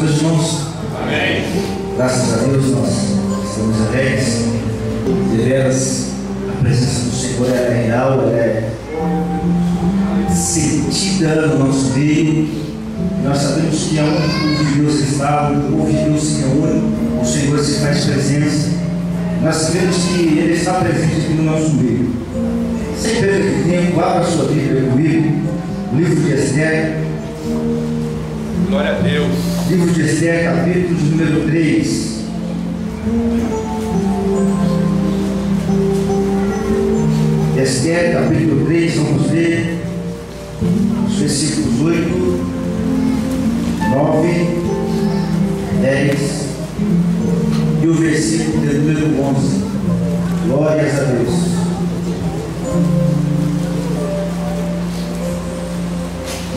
meus irmãos? Amém. Graças a Deus nós estamos alegres. Deveras, a presença do Senhor é real, ela é sentida no nosso meio. Nós sabemos que aonde o povo de Deus está, onde o povo de Deus se reúne, o Senhor se faz presença. Nós sabemos que Ele está presente aqui no nosso meio. Sem perder de tempo, abra a sua Bíblia comigo, o livro de Esther. Glória a Deus. Livro de Esther, capítulo de número 3. Esther, capítulo 3, vamos ler os versículos 8, 9, 10 e o versículo de número 11. Glórias a Deus.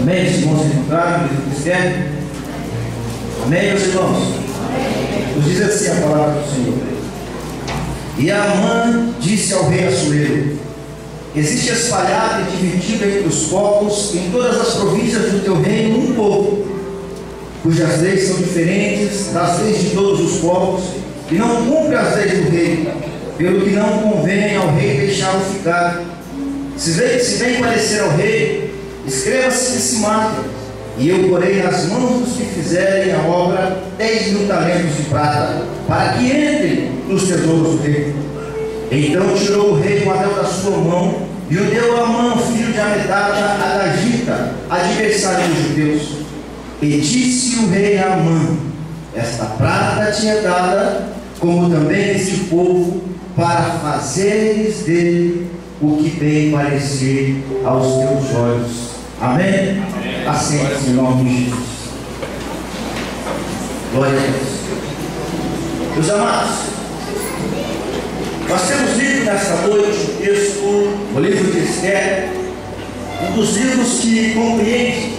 Amém, os irmãos encontraram o livro de Esther? Amém, meus irmãos? Nos diz assim a palavra do Senhor. E Amã disse ao rei Assuero: existe espalhado e dividido entre os povos, em todas as províncias do teu reino, um povo, cujas leis são diferentes das leis de todos os povos, e não cumpre as leis do rei, pelo que não convém ao rei deixá-lo ficar. Se bem parecer ao rei, escreva-se que se matem, e eu porei nas mãos dos que fizerem a obra 10.000 talentos de prata, para que entrem nos tesouros do rei. Então tirou o rei o anel da sua mão e o deu a Amã, filho de Ametada, a Agagita, adversário dos judeus. E disse o rei a Amã: esta prata te é dada, como também este povo, para fazeres dele o que bem parecer aos teus olhos. Amém? Assente-se em nome de Jesus. Glória a Deus. Meus amados, nós temos lido nesta noite o texto, o livro de Esther, um dos livros que compreende,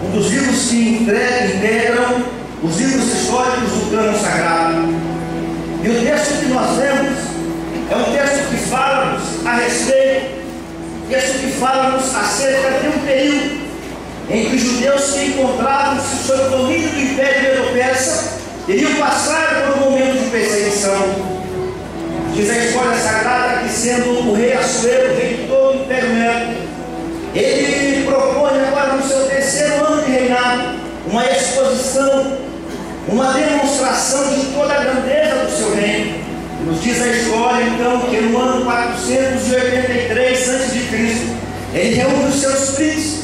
um dos livros que integram os livros históricos do cânone sagrado. E o texto que nós lemos é um texto que fala-nos a respeito, texto que fala-nos acerca de um período em que os judeus que encontravam-se sob o domínio do Império Medo-Persa iriam passar por um momento de perseguição. Diz a história sagrada que, sendo o rei Assuero, rei de todo o Império Medo, ele propõe agora no seu terceiro ano de reinado uma exposição, uma demonstração de toda a grandeza do seu reino. Nos diz a história então que no ano 483 a.C., ele reúne os seus príncipes,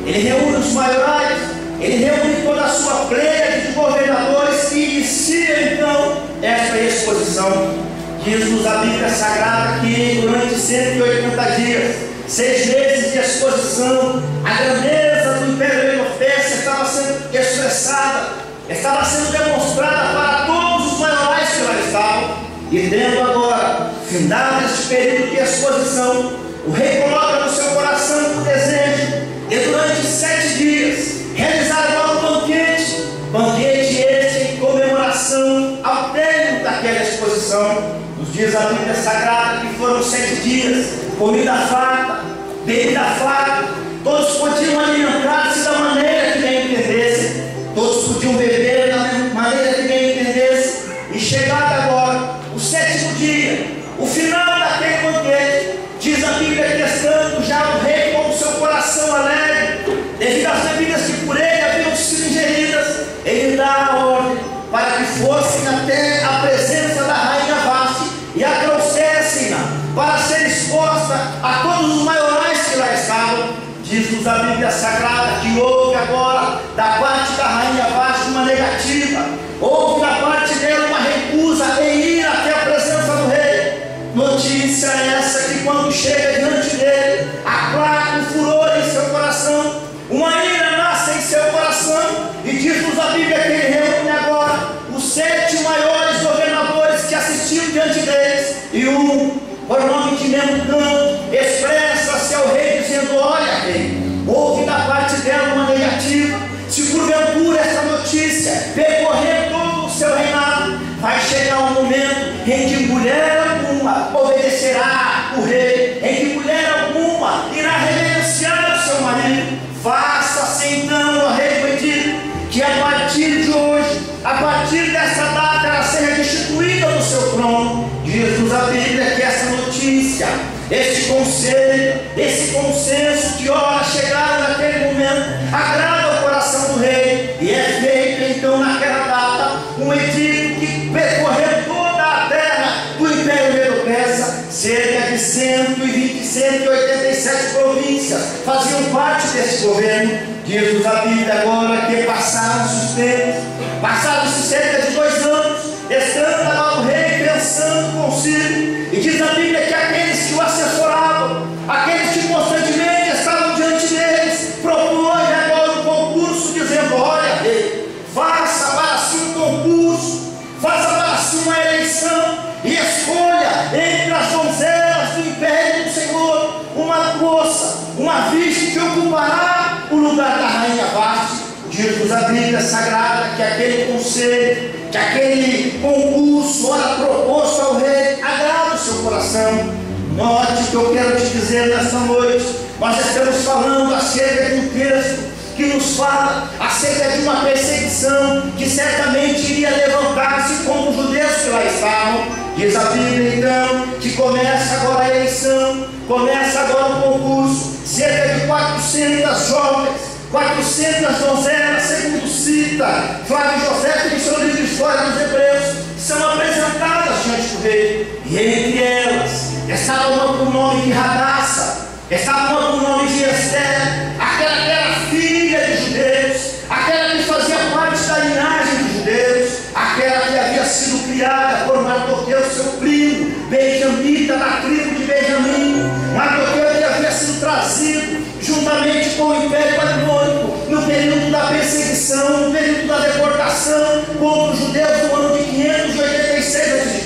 ele reúne os maiorais, ele reúne toda a sua plebe de governadores e inicia então esta exposição. Diz-nos a Bíblia Sagrada que durante 180 dias, 6 meses de exposição, a grandeza do Império Medo-Persa estava sendo expressada, estava sendo demonstrada para todos os maiorais que lá estavam. E tendo agora findado este período de exposição, o rei coloca no seu coração o desejo de durante 7 dias realizar agora um banquete este em comemoração ao término daquela exposição. Nos diz a Bíblia Sagrada que foram 7 dias, comida farta, bebida farta, todos podiam alimentar-se da maneira que bem entendessem, todos podiam beber da maneira que bem entendessem. E chegado agora o 7º dia, o final daquele banquete, diz a Bíblia que estando já o rei com o seu coração alegre, devido às bebidas que por ele haviam sido ingeridas, ele dá a ordem para que fossem até a presença da rainha Vasti e a trouxessem-na para ser exposta a todos os maiorais que lá estavam. Diz-nos a Bíblia Sagrada que houve agora da parte da rainha Vasti uma negativa, houve da parte dela uma recusa em ir até a presença do rei. Notícia essa que quando chega diante dele, aclara um furor em seu coração, uma ira nasce em seu coração, e diz-nos a Bíblia que ele reúne agora os 7 maiores governadores que assistiam diante deles, e um, por nome de Memucã, expressa-se ao rei dizendo: olha rei, houve da parte dela uma negativa, se porventura essa notícia percorrer todo o seu reinado, vai chegar um momento em que mulher alguma obedecerá o rei, em que mulher alguma irá reverenciar o seu marido. Faça-se então, ó rei bendito, que a partir partir de hoje, a partir dessa data, ela seja destituída do seu trono. Diz-nos a Bíblia que essa notícia, esse conselho, esse consenso que ora chegaram naquele momento, agrada o coração do rei, e é feito então naquela data um edito que percorreu toda a terra do Império Medo-Persa. Cerca de 187 províncias faziam parte desse governo. Diz-nos a Bíblia agora que passaram-se os tempos, passaram-se cerca de 2 anos, estando lá o rei pensando consigo, e diz a Bíblia que aqueles que o assessoravam, aqueles que constantemente estavam diante deles, propõem agora um concurso, dizendo: olha, rei, faça para si um concurso, faça para si uma eleição, e escolha entre as donzelas do império do Senhor uma moça, uma virgem que ocupará o lugar da rainha Vasti. Diz-nos a Bíblia Sagrada que aquele conselho, que aquele concurso, ora proposto ao rei, agrada o seu coração. Note que eu quero te dizer nesta noite, nós estamos falando acerca de um texto que nos fala acerca de uma perseguição que certamente iria levantar-se contra os judeus que lá estavam. Diz a Bíblia então que começa agora a eleição, começa agora o concurso. Cerca de 400 jovens, 400 donzelas, segundo cita Flávio José em seu livro de História dos Hebreus, são apresentadas diante do rei, e entre elas estava uma com o nome de Radassa, estava uma com o nome de Esther, aquela que era filha de judeus, aquela que fazia parte da linhagem dos judeus, aquela que havia sido criada por Mardoqueu, seu primo, benjamita, da tribo de Benjamim. Mardoqueu que havia sido trazido juntamente com o Império Babilônico no período da perseguição, no período da deportação contra os judeus do ano de 586 a.C.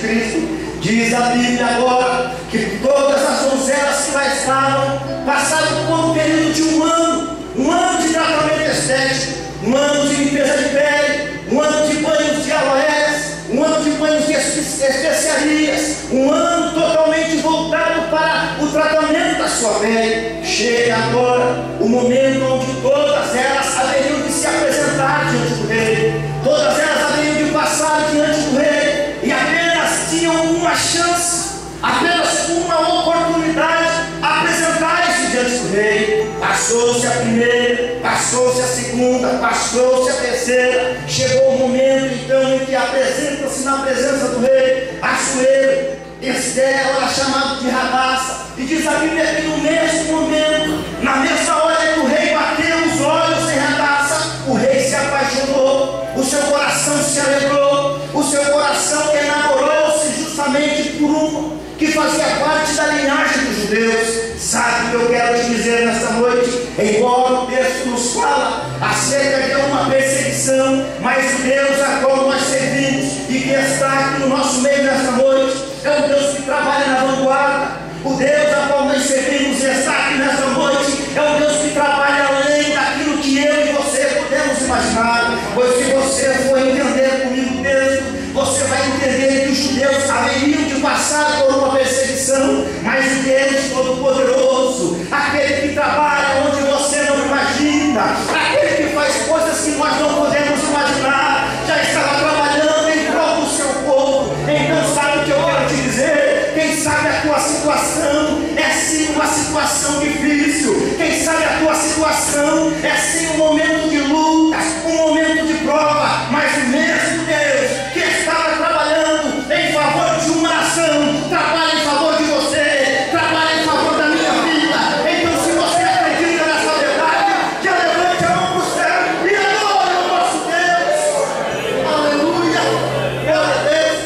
Diz a Bíblia agora que todas as donzelas que lá estavam passaram por um período de um ano de tratamento estético, um ano de limpeza de pele, um ano de banhos de aloés, um ano de banhos de especiarias, um ano totalmente voltado para o tratamento da sua pele. Chega agora o momento onde todas elas haveriam de se apresentar diante do rei, todas elas haveriam de passar diante do rei, e apenas tinham uma chance, apenas uma oportunidade de apresentar-se diante do rei. Passou-se a primeira, passou-se a segunda, passou-se a terceira, chegou o momento então em que apresenta-se na presença do rei Assuero, Esther, ela chamada de Radassa, e diz a Bíblia que no mesmo momento, na mesma hora que o rei bateu os olhos em Radassa, o rei se apaixonou, o seu coração se alegrou, o seu coração enamorou-se justamente por uma que fazia parte da linhagem dos judeus. Sabe o que eu quero te dizer nesta noite? Embora o texto nos fala acerca de uma perseguição, mas o Deus a qual nós servimos e que está aqui no nosso meio nesta noite é um Deus que trabalha na vanguarda. O Deus a qual nós servimos e está aqui nesta noite é um Deus que trabalha além daquilo que eu e você podemos imaginar. Pois se você for entender comigo o texto, você vai entender que os judeus haveriam de passar por uma perseguição, mas o Deus Todo-Poderoso, aquele que trabalha onde você não imagina, aquele que faz coisas que nós não podemos imaginar, já estava trabalhando em prol do seu povo. Então sabe o que eu quero te dizer? Quem sabe a tua situação é sim uma situação difícil, quem sabe a tua situação é sim um momento de luta, um momento de prova, mas o mesmo Deus que estava trabalhando em favor de uma nação, trabalha em favor de você, trabalha em favor da minha vida. Então se você acredita nessa verdade, já levante a mão para o céu e adore o nosso Deus. Aleluia, glória a Deus.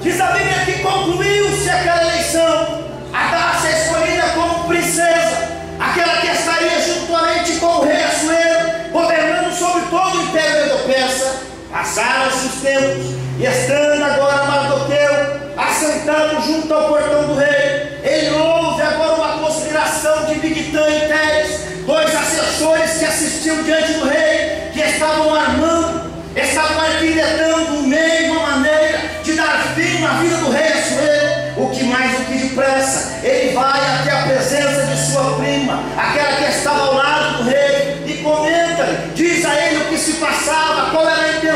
Diz a Bíblia que concluiu-se aquela eleição, Radassa é escolhida como princesa, aquela que estaria juntamente com o rei Assuero, governando sobre todo o Império Medo-Persa. Passaram-se os tempos, e estando agora Mardoqueu assentado junto ao portão do rei, ele ouve agora uma conspiração de Bigtã e Teres, 2 assessores que assistiam diante do rei, que estavam armando, estavam arquitetando uma maneira de dar fim na vida do rei Assuero. O que mais do que depressa, ele vai até a presença de sua prima, aquela que estava ao lado do rei, e comenta-lhe, diz a ele o que se passava,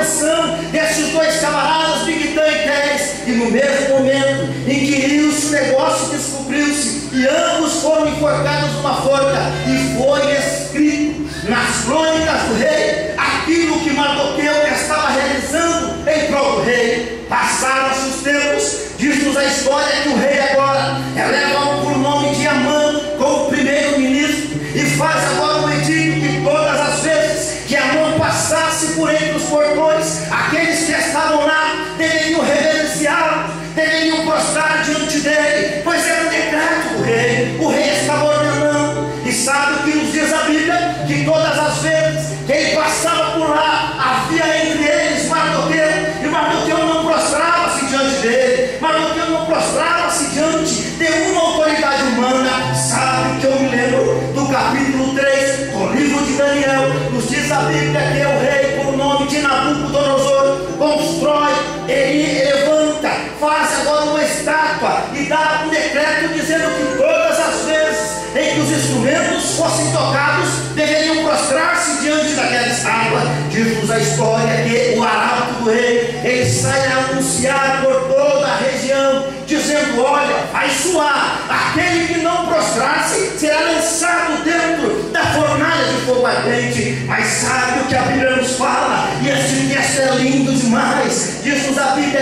atenção desses dois camaradas, Bigtan e Teres, e no mesmo momento em que riu-se o negócio, descobriu-se, e ambos foram enforcados numa forca, e foi escrito nas crônicas do rei aquilo que Mardoqueu estava realizando em prol do rei. Passaram-se os tempos, diz-nos a história que o rei agora eleva por nome de Amã como primeiro-ministro, e faz agora um edito que todas as vezes que Amã passasse por entre os portões, aqueles que estavam lá deveriam reverenciá-lo, deveriam prostrar diante dele, pois era um decreto do rei. O rei estava ordenando, e sabe o que nos diz a Bíblia? Que todas as vezes que ele passava por lá, havia entre eles Mardoqueu, e Mardoqueu não prostrava-se diante dele, Mardoqueu não prostrava-se diante de uma autoridade humana. Sabe que eu me lembro do capítulo 3 do livro de Daniel, nos diz a Bíblia que o rei, por nome de Nabucodonosor, constrói, ele levanta, faz agora uma estátua e dá um decreto dizendo que todas as vezes em que os instrumentos fossem tocados, deveriam prostrar-se diante daquela estátua. Diz-nos a história que o arauto do rei, ele sai a anunciar por toda a região, dizendo: olha, vai suar, aquele que não prostrar-se será lançado dentro da fornalha de fogo ardente. Mas sabe o que a Bíblia nos fala? E esse texto é lindo demais. Diz-nos a Bíblia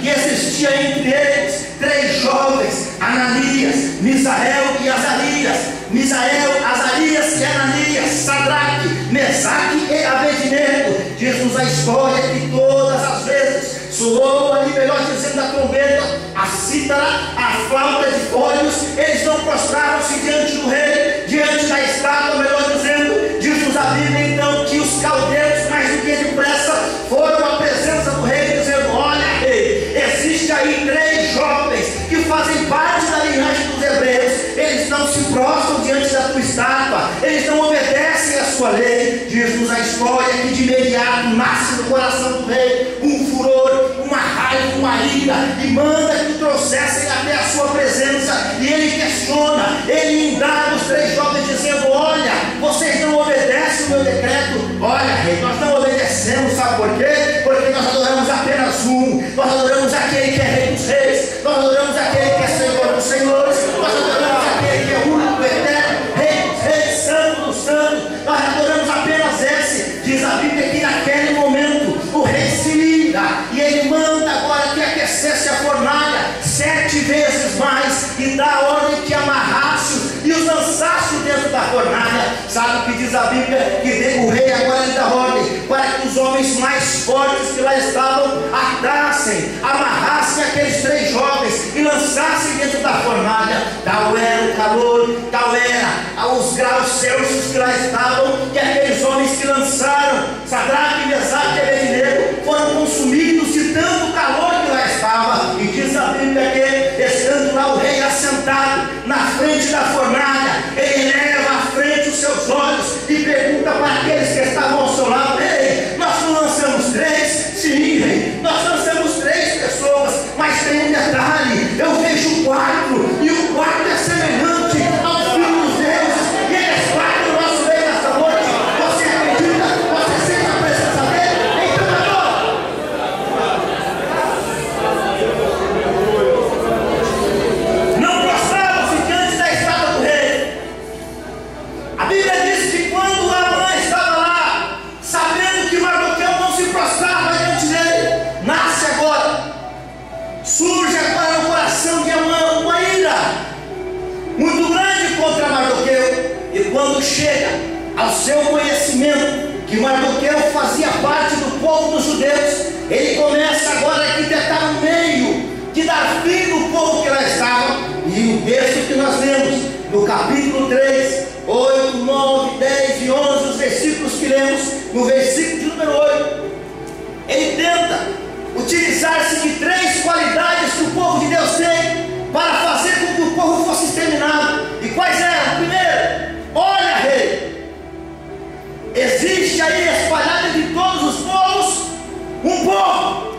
que existia entre eles 3 jovens, Ananias, Misael e Azarias. Misael, Azarias e Ananias, Sadraque, Mesaque e Abednego. Diz-nos a história que todas as vezes soou ali, melhor dizendo, a trombeta, a cítara, a flauta de folhos, eles não prostraram-se diante do rei, diante da estátua, melhor dizendo. Diz-nos a Bíblia então que os caldeus, mais do que depressa, foram à presença do rei, dizendo: olha, rei, existe aí 3 jovens que fazem parte da linhagem dos hebreus, eles não se prostram diante da tua estátua, eles não obedecem à sua lei. Diz-nos a história que de imediato nasce no coração do rei um furor, uma raiva, uma ira, e manda que trouxessem até a sua presença, e ele questiona, ele indaga os 3 jovens dizendo: olha, vocês não obedecem o meu decreto. Olha, rei, nós não obedecemos, sabe por quê? Porque nós adoramos apenas um, nós adoramos aquele que é rei dos reis, nós adoramos aquele que é senhor dos senhores, nós adoramos aquele que é único, eterno, rei dos reis, santo dos santos, nós adoramos apenas esse. Diz a Bíblia que naquele momento o rei se ira, e ele manda agora que aquecesse a fornalha 7 vezes mais, e dá a ordem que amarrasse e os lançasse dentro da fornalha. Sabe o que diz a Bíblia? Que o rei agora lhe dá ordem para que os homens mais fortes que lá estavam atassem, amarrassem aqueles 3 jovens e lançassem dentro da fornalha. Tal era o calor, tal era os graus Celsius que lá estavam, que aqueles homens que lançaram Sadraque, Mesaque e Abednego foram consumidos de tanto calor que lá estava. E diz a Bíblia que, estando lá o rei assentado na frente da fornalha, ele leva à frente os seus olhos e pergunta para aqueles que estavam ao seu lado: rei, nós não lançamos 3? Sim, rei, nós lançamos 3 pessoas, mas tem um detalhe: eu vejo 4, e o 4 é semelhante ao Filho dos deuses, e eles 4 no nosso meio nessa noite. Você acredita? Você sente a presença dele? Então agora, não prostravam-se diante da estátua do rei. A Bíblia diz que quando Amã estava lá, sabendo que Mardoqueu não se prostrava diante dele, nasce agora, surge agora no coração de Amã uma ira muito grande contra Mardoqueu. E quando chega ao seu conhecimento que Mardoqueu fazia parte do povo dos judeus, ele começa agora a arquitetar um meio de dar fim no povo que lá estava. E o texto que nós lemos no capítulo 3, 8, 9, 10 e 11, os versículos que lemos, no versículo de número 8, ele tenta utilizar-se de 3 qualidades que o povo de Deus tem para fazer com que o povo fosse exterminado. E quais eram? Primeiro, olha, rei, existe aí espalhado entre todos os povos um povo.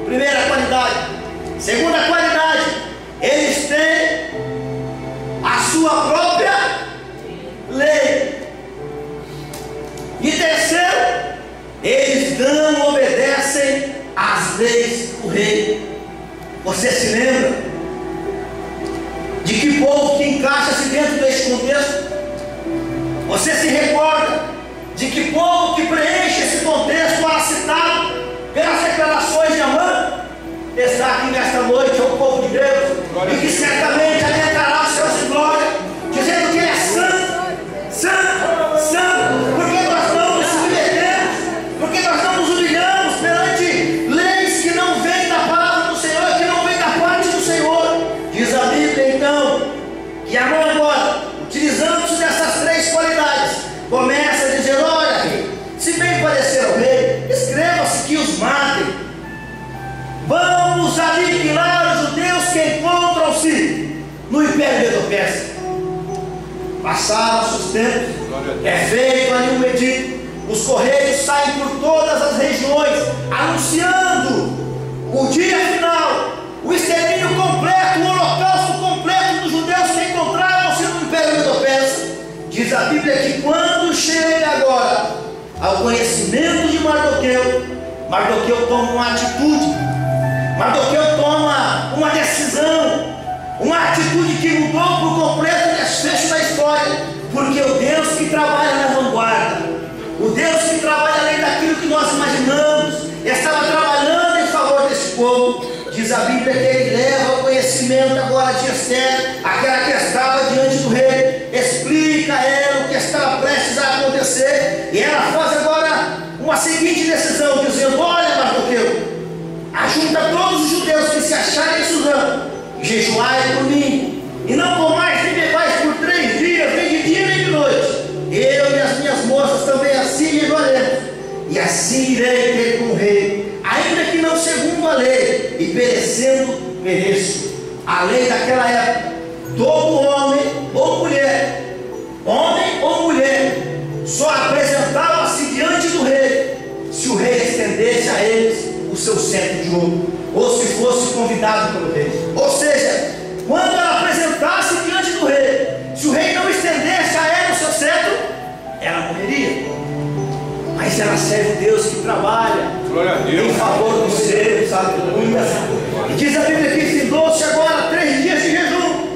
Primeira qualidade. Segunda qualidade, eles têm a sua própria lei. E terceiro, eles eles não obedecem às leis do rei. Você se lembra de que povo que encaixa-se dentro deste contexto? Você se recorda de que povo que preenche esse contexto lá citado pelas declarações de Amã? Está aqui nesta noite, é o povo de Deus, e que certamente adentrará os céus de glória, dizendo que Ele é santo, santo, santo, porque nós não nos submetemos, porque nós não nos humilhamos perante leis que não vêm da palavra do Senhor, que não vêm da parte do Senhor. Diz a Bíblia então que Amã agora, utilizando-se dessas três qualidades, começa a dizer: olha, rei, se bem parecer ao rei, escreva-se que os matem. Vamos aniquilar os judeus que encontram-se no Império Medo-Persa. Passaram-se os tempos, é feito ali um edito, os correios saem por todas as regiões, anunciando o dia final, o extermínio completo, o holocausto completo dos judeus que encontravam-se no Império Medo-Persa. Diz a Bíblia que quando chega agora ao conhecimento de Mardoqueu, Mardoqueu toma uma atitude. Mardoqueu toma uma decisão, uma atitude que mudou por completo o desfecho da história, porque o Deus que trabalha na vanguarda, o Deus que trabalha além daquilo que nós imaginamos, estava trabalhando em favor desse povo. Diz a Bíblia que Ele leva o conhecimento agora de Esther, aquela que estava diante do rei, explica a ela o que estava prestes a acontecer, e ela faz agora uma seguinte decisão, dizendo: olha, Mardoqueu, ajunta todos os judeus que se acharem em Suzã, jejuai por mim, e não comais nem bebais por 3 dias, nem de dia nem de noite. Eu e as minhas moças também assim jejuaremos, e assim irei ter com o rei, ainda que não segundo a lei, e perecendo, pereço. A lei daquela época, todo homem ou mulher, só apresentava-se diante do rei, se o rei estendesse a eles o seu cetro de ouro, ou se fosse convidado pelo rei. Ou seja, quando ela apresentasse diante do rei, se o rei não estendesse a ela o seu cetro, ela morreria. Mas ela serve Deus que trabalha em favor dos seus, aleluia. E diz a Bíblia que findou-se agora 3 dias de jejum.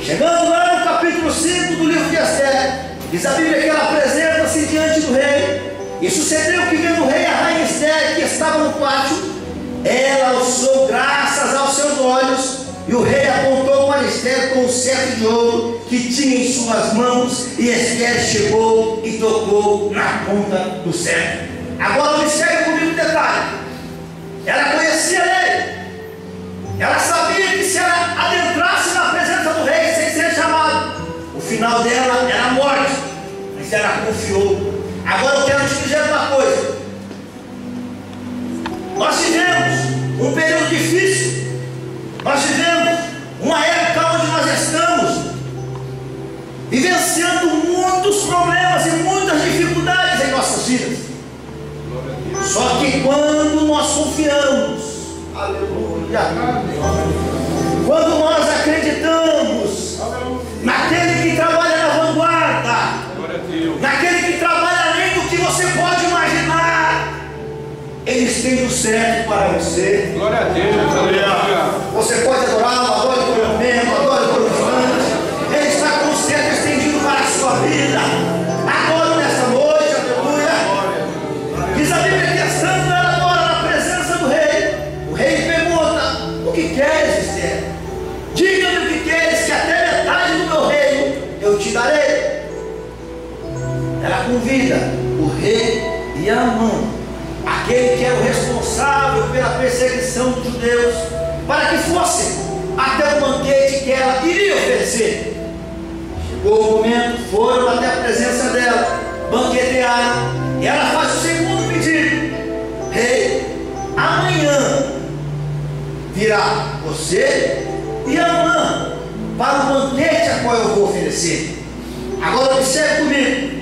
Chegando lá no capítulo 5 do livro de Esther, diz a Bíblia que ela apresenta-se diante do rei. E sucedeu que, vendo o rei a rainha Esther, que estava no pátio, ela alçou graças aos seus olhos, e o rei apontou para Esther com o cetro de ouro que tinha em suas mãos, e Esther chegou e tocou na ponta do cetro. Agora observe comigo um detalhe: ela conhecia a lei, ela sabia que se ela adentrasse na presença do rei sem ser chamado, o final dela era a morte, mas ela confiou. Agora eu quero te dizer uma coisa: nós vivemos um período difícil, nós vivemos uma época onde nós estamos vivenciando muitos problemas e muitas dificuldades em nossas vidas. Só que quando nós confiamos, aleluia, quando nós acreditamos naquele que trabalha na vanguarda, naquele que trabalha além do que você pode imaginar, eles têm o certo para você. Glória a Deus, aleluia. Você pode adorá-lo, adore por um momento, adore por um instante. Ele está com o certo estendido para a sua vida. Agora, nesta noite, aleluia. Diz a Bíblia que estando ela agora na presença do rei, o rei pergunta: o que queres, Esther? Diga-me o que queres, que até metade do meu reino eu te darei. Ela convida o rei e Amã, aquele que era o responsável pela perseguição dos judeus, para que fossem até o banquete que ela iria oferecer. Chegou o momento, foram até a presença dela, banquetearam, e ela faz o segundo pedido: rei, amanhã virá você e Amã para o banquete a qual eu vou oferecer. Agora observe comigo.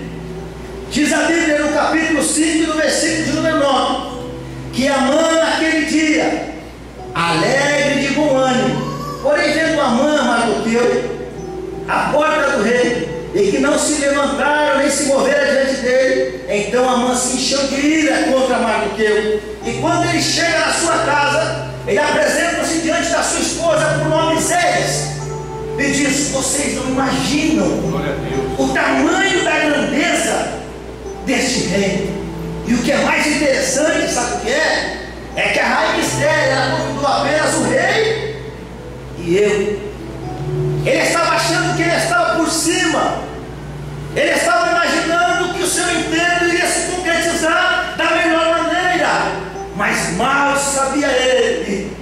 Diz a Bíblia no capítulo 5, no versículo de número 9, que Amã naquele dia, alegre de bom ânimo, porém vendo Amã, Mardoqueu, a porta do rei, e que não se levantaram nem se moveram diante dele, Então Amã se encheu de ira contra Mardoqueu. E quando ele chega na sua casa, ele apresenta-se diante da sua esposa por nome Zeres e diz: vocês não imaginam o tamanho da grandeza deste rei. E o que é mais interessante, sabe o que é? É que a rainha Esther, ela convidou apenas o rei e eu. Ele estava achando que ele estava por cima. Ele estava imaginando que o seu intento iria se concretizar da melhor maneira. Mas mal sabia ele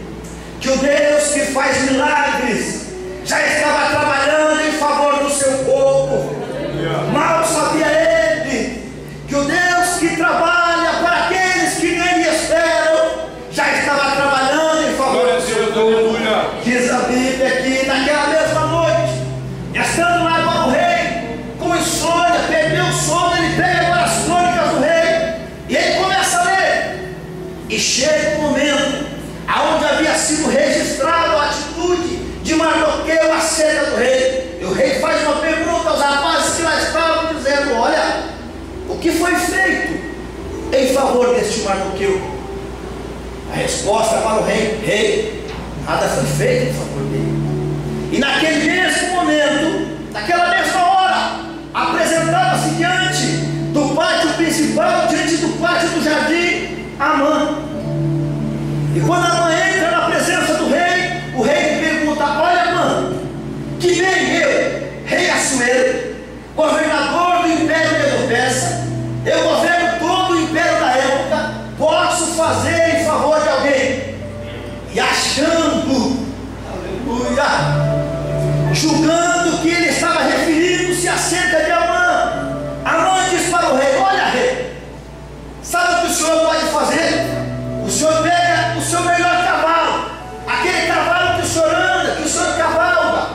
que o Deus que faz milagres já estava trabalhando em favor do seu povo. Mal sabia ele que o Deus que trabalha para aqueles que nele esperam já estava trabalhando em favor do seu povo. Diz a Bíblia que naquela mesma noite, estando lá para o rei, com insônia, perdeu o sono, ele pega agora as crônicas do rei e ele começa a ler. E chega um momento aonde havia sido registrado a atitude de Mardoqueu acerca do rei. E o rei faz uma pergunta aos rapazes que lá estavam, dizendo: olha, o que foi feito em favor deste Mardoqueu? A resposta para o rei: rei, nada foi feito em favor dele. E naquele mesmo momento, naquela mesma hora, apresentava-se diante do pátio principal, diante do pátio do jardim, Amã. E quando Amã entra na presença do rei, o rei pergunta: olha, Amã, que bem eu, rei Assuero, governador do império Medo-Persa, eu governo todo o império da época, posso fazer em favor de alguém? E achando, aleluia, julgando que ele estava referindo-se acerca de Amã, Amã diz para o rei: olha, rei, sabe o que o senhor pode fazer? O senhor pega o seu melhor cavalo, aquele cavalo que o senhor anda, que o senhor cavalga,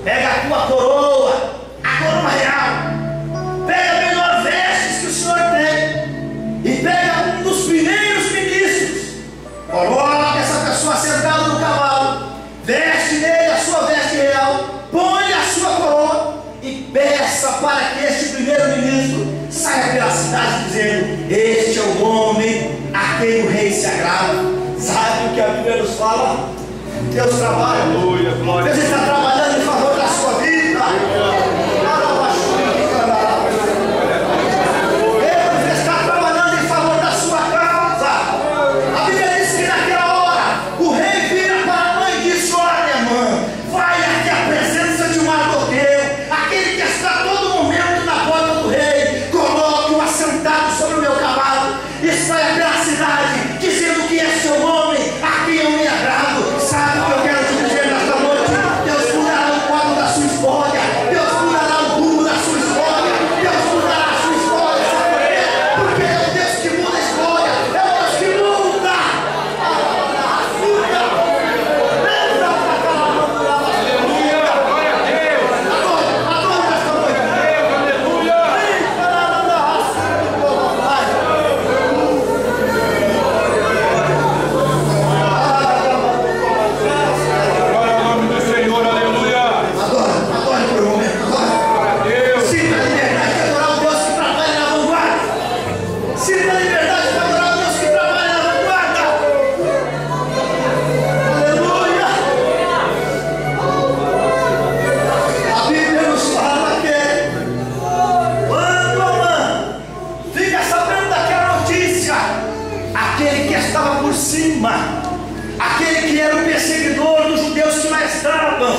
pega a tua coroa, a coroa real, pega a melhor vestes que o senhor tem e pega um dos primeiros ministros, coloca essa pessoa sentada no cavalo, veste nele a sua veste real, põe a sua coroa e peça para que este primeiro-ministro saia pela cidade dizendo: este é o homem a quem o rei se agrada. Sabe o que a Bíblia nos fala? Deus trabalha. Deus está trabalhando em favor da sua vida. Deus está trabalhando em favor da sua causa. A Bíblia diz que naquela hora o rei vira para a mãe e diz: olha, mãe, vai aqui à presença de Mardoqueu, aquele que está todo momento na porta do rei, coloque-o assentado sobre o meu cavalo e saia pela cidade dizendo que é seu homem a quem eu me agrado. Sabe o que eu quero te dizer nesta noite? Deus mudará o quadro da sua história, Deus mudará o rumo da sua história, Deus mudará a sua história. Sabe por quê? Porque é o Deus que muda a história, é o Deus que muda. Aquele que era o perseguidor dos judeus que lá estavam,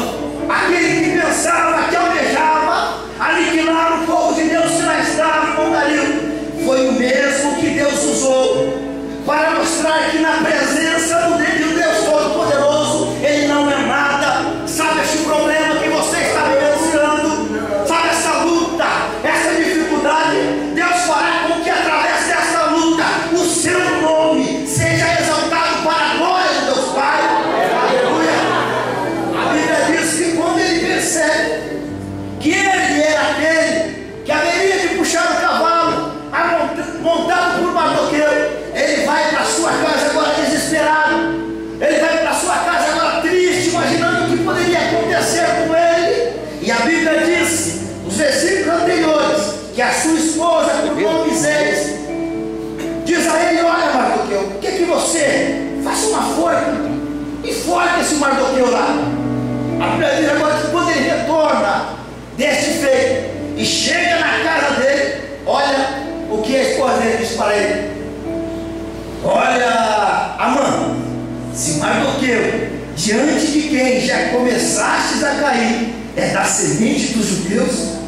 aquele que pensava, que almejava aniquilar o povo de Deus que lá estava em Mondario, foi o mesmo que Deus usou para mostrar que na presença do Deus Todo-Poderoso Ele não é nada. Sabe este problema que você está vivenciando? Sabe essa luta, essa dificuldade? Deus fará com que através dessa luta o seu nome seja exaltado para a glória de Deus Pai. Aleluia. A Bíblia uma forca, enforca esse Mardoqueu lá. A Bíblia diz agora que quando ele retorna deste feito e chega na casa dele, olha o que a esposa dele diz para ele: olha, Amã, se Mardoqueu, diante de quem já começastes a cair, é da semente dos judeus,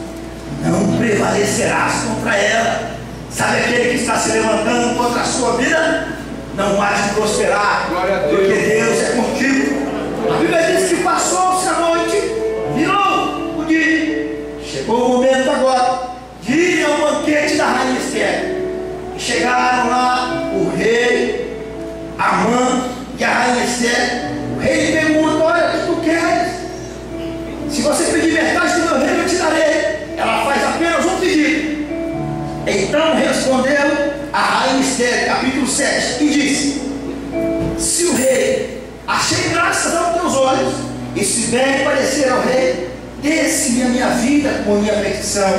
não prevalecerás contra ela. Sabe aquele que está se levantando contra a sua vida? Não há de prosperar, porque Deus é contigo. A Bíblia diz que passou-se a noite, virou o dia, chegou o momento agora de ir ao banquete da rainha Esther. E chegaram lá o rei, Amã e a rainha Esther. O rei pergunta: olha, o que tu queres? Se você pedir metade do meu reino, eu te darei. Ela faz apenas um pedido. Então respondeu a rainha Esther, capítulo 7, e disse: se o rei achei graças aos teus olhos, e se bem parecer ao rei, desse-me a minha vida com a minha petição,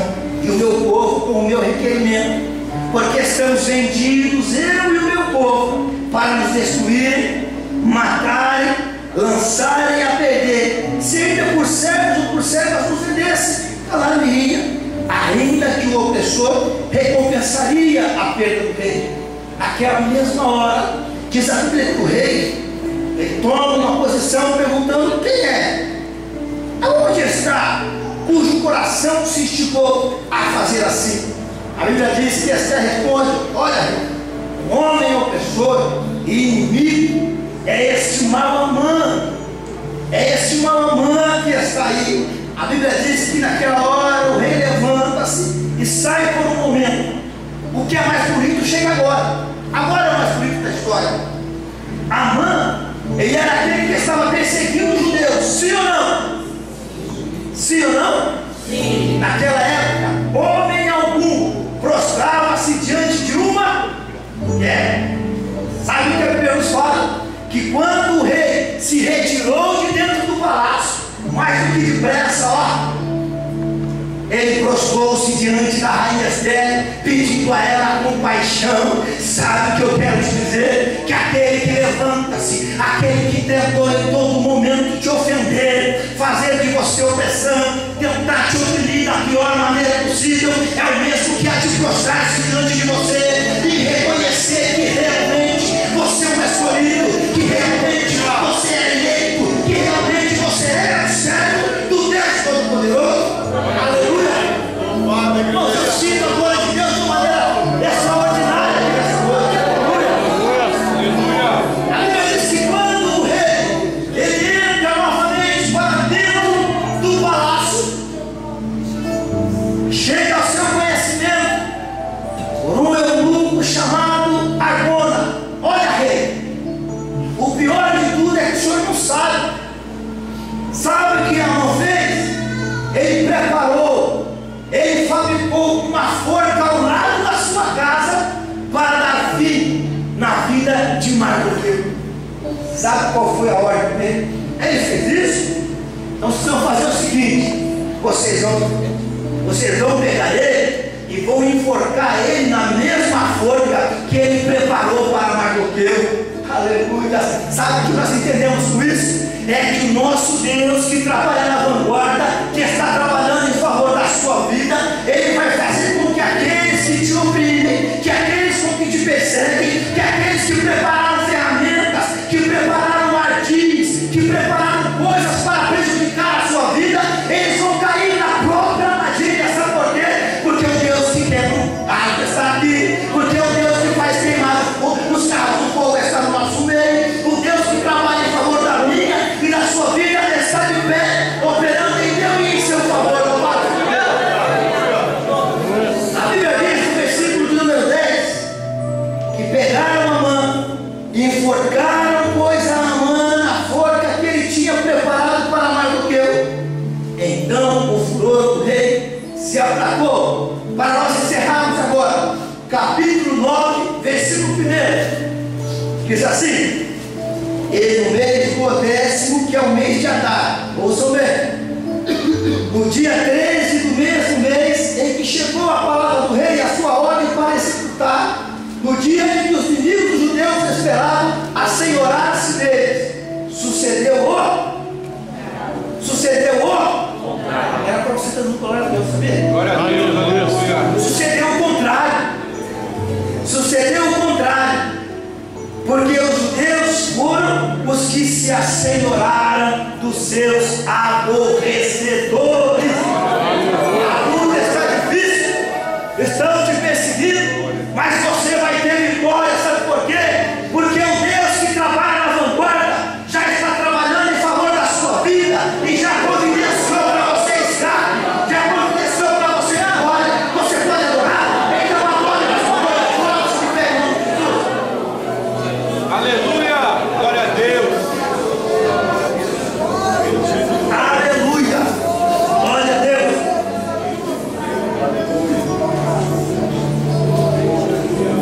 e o meu povo com o meu requerimento, porque estamos vendidos, eu e o meu povo, para nos destruírem, matarem, lançarem a perder, seja por servos ou por servas nos vendessem, calar-me-ia, ainda que o opressor recompensaria a perda do rei. Naquela mesma hora, diz a Bíblia que o rei, ele toma uma posição perguntando: quem é? Aonde está? Cujo coração se instigou a fazer assim. A Bíblia diz que Esther responde: olha, um homem opressor e inimigo é este mau Amã, é este mau Amã que está aí. A Bíblia diz que naquela hora o rei levanta-se e sai por um momento. O que é mais bonito chega agora. Agora é o mais bonito da história. Amã, ele era aquele que estava perseguindo os judeus, sim ou não? Sim ou não? Sim. Naquela época, homem algum prostrava-se diante de uma mulher. Sabe o que a Bíblia nos fala? Que quando o rei se retirou de dentro do palácio, mais do que depressa, ó, ele prostrou-se diante da rainha Esther, pedindo a ela compaixão. Sabe o que eu quero te dizer? Que aquele que levanta-se, aquele que tentou em todo momento te ofender, fazer de você opressão, tentar te oprimir da pior maneira possível, é o mesmo que há de prostrar-se diante de você e reconhecer que realmente você é um escolhido, que realmente você é eleito, que realmente você é o servo do Deus Todo-Poderoso. Aleluia! Irmãos, eu sinto a glória de Deus de uma maneira extraordinária nessa noite. Aleluia! A Bíblia diz que quando o rei ele entra novamente para dentro do palácio, chega ao seu conhecimento por um eunuco chamado Argona. Olha, rei, o pior de tudo é que o senhor não sabe. Sabe o que Amã fez? Ele preparou, ele fabricou uma forca ao lado da sua casa para dar fim na vida de Mardoqueu. Sabe qual foi a ordem dele? Ele fez isso. Então vocês vão fazer o seguinte: vocês vão pegar ele e vão enforcar ele na mesma forca que ele preparou para Mardoqueu. Aleluia! Sabe o que nós entendemos com isso? É que o nosso Deus, que trabalha na vanguarda, que está trabalhando em favor da sua vida, ele vai fazer com que aqueles que te oprimem, que aqueles que te perseguem, que aqueles que prepararam ferramentas, que prepararam ardis, que prepararam coisas para prejudicar a sua vida, eles vão cair na própria armadilha. Sabe por quê? Porque o Deus que quebra o carro está aqui, porque o Deus que faz queimar os carros do fogo está no nosso meio, o Deus que trabalha em favor da minha e da sua vida está de pé, operando em Deus e em seu favor. A Bíblia diz no versículo de número 10 que pegaram Amã e enforcaram, pois, a Amã na forca que ele tinha preparado para Mardoqueu. Então o furor do rei se aplacou. Para nós encerrarmos agora, capítulo 9, versículo 1, diz assim: e no mês do 10º, que é o mês de Adar, ouçam bem, no dia 13 do mesmo mês em que chegou a palavra do rei, a sua ordem para executar, no dia em que os inimigos judeus esperavam assenhorar sucedeu o contrário, porque os judeus foram os que se assenhoraram dos seus aborrecedores. A luta está difícil, estão te perseguindo, mas você vai ter vitória. Sabe por quê? Porque o Deus que trabalha na vanguarda já está trabalhando em favor da sua vida e já providenciou para você escape, já providenciou para você agora. Você pode adorar, então adore na sua glória, se tiver em nome de Jesus. Aleluia! Glória a Deus! Aleluia! Glória a Deus!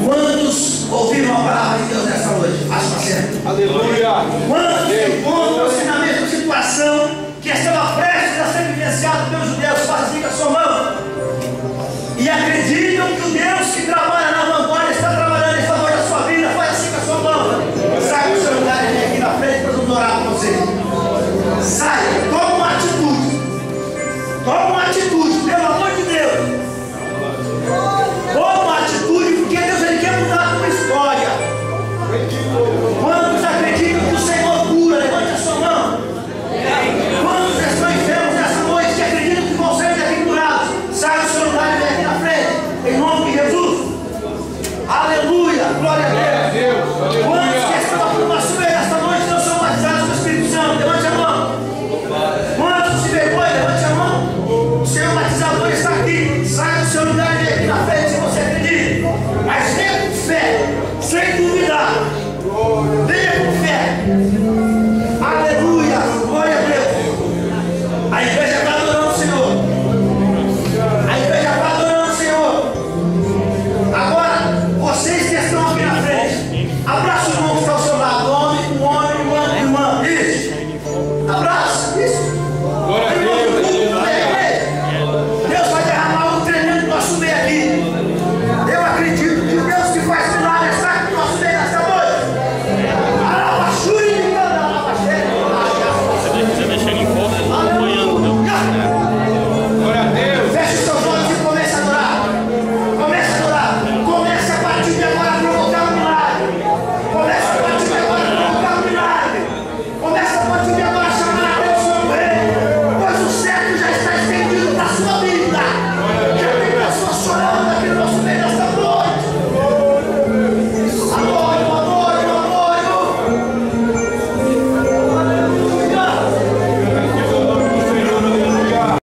Quantos ouviram a palavra de Deus nessa noite? Faça uma cena. Aleluia!